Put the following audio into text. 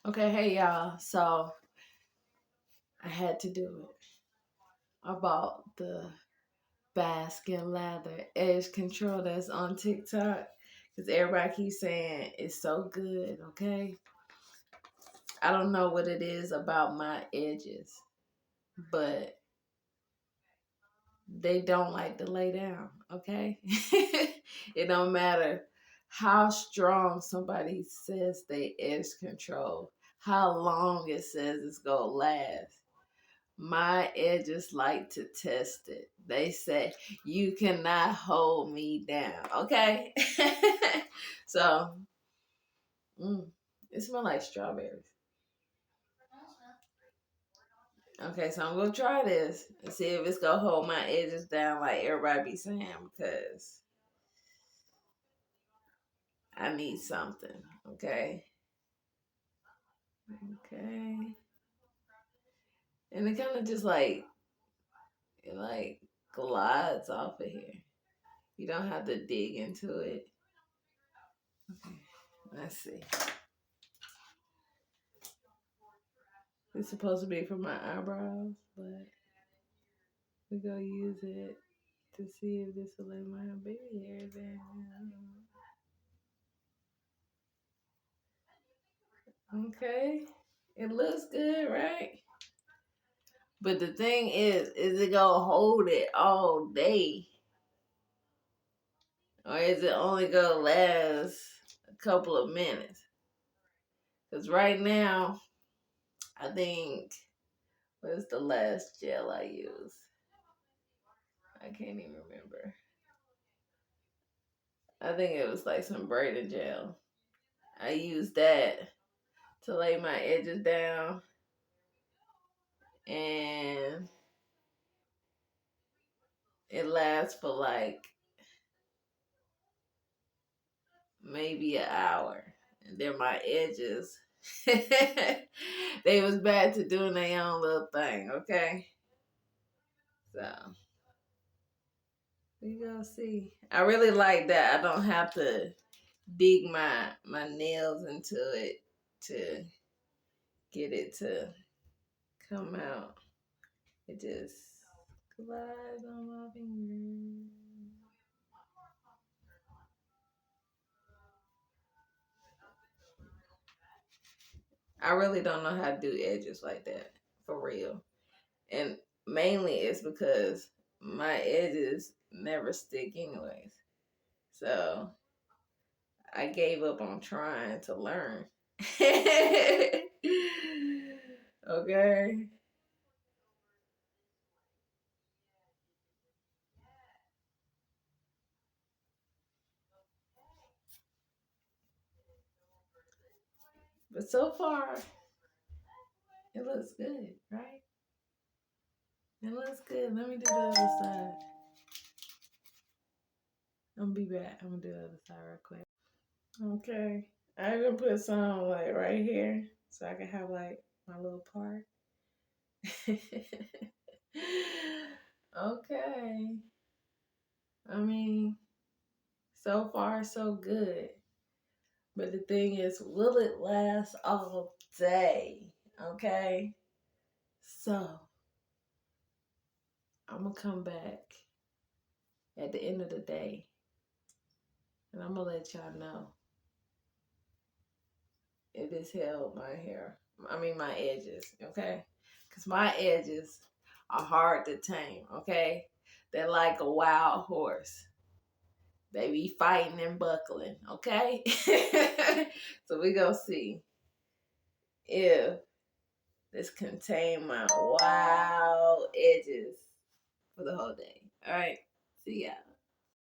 Okay, hey y'all. So I had to do it. I bought the Bask and Lather edge control that's on TikTok because everybody keeps saying it's so good. Okay, I don't know what it is about my edges, but they don't like to lay down. Okay, it don't matter how strong somebody says they edge control, how long it says it's gonna last. My edges like to test it. They say, you cannot hold me down. Okay? So, it smells like strawberries. Okay, so I'm going to try this and see if it's going to hold my edges down like everybody be saying because I need something. Okay? Okay. And it kind of just it glides off of here. You don't have to dig into it. Okay, let's see. It's supposed to be for my eyebrows, but we're going to use it to see if this will lay my baby hair down. Okay. It looks good, right? But the thing is it going to hold it all day? Or is it only going to last a couple of minutes? Because right now, I think, what's the last gel I used? I can't even remember. I think it was like some braiding gel. I used that to lay my edges down, and it lasts for like maybe an hour. And then my edges, they was back to doing their own little thing, okay? So, we gonna see. I really like that I don't have to dig my nails into it to get it to come out. It just glides on my fingers. I really don't know how to do edges like that, for real. And mainly it's because my edges never stick anyways. So I gave up on trying to learn. Okay. But so far, it looks good, right? It looks good. Let me do the other side. I'm gonna be back. I'm gonna do the other side real quick. Okay. I'm gonna put some like right here so I can have like my little part. Okay. I mean, so far so good. But the thing is, will it last all day? Okay. So I'm gonna come back at the end of the day and I'm gonna let y'all know if it's held my hair. I mean my edges, okay? Because my edges are hard to tame, okay? They're like a wild horse. They be fighting and buckling, okay? So we gonna see if this contain my wild edges for the whole day. All right, see ya.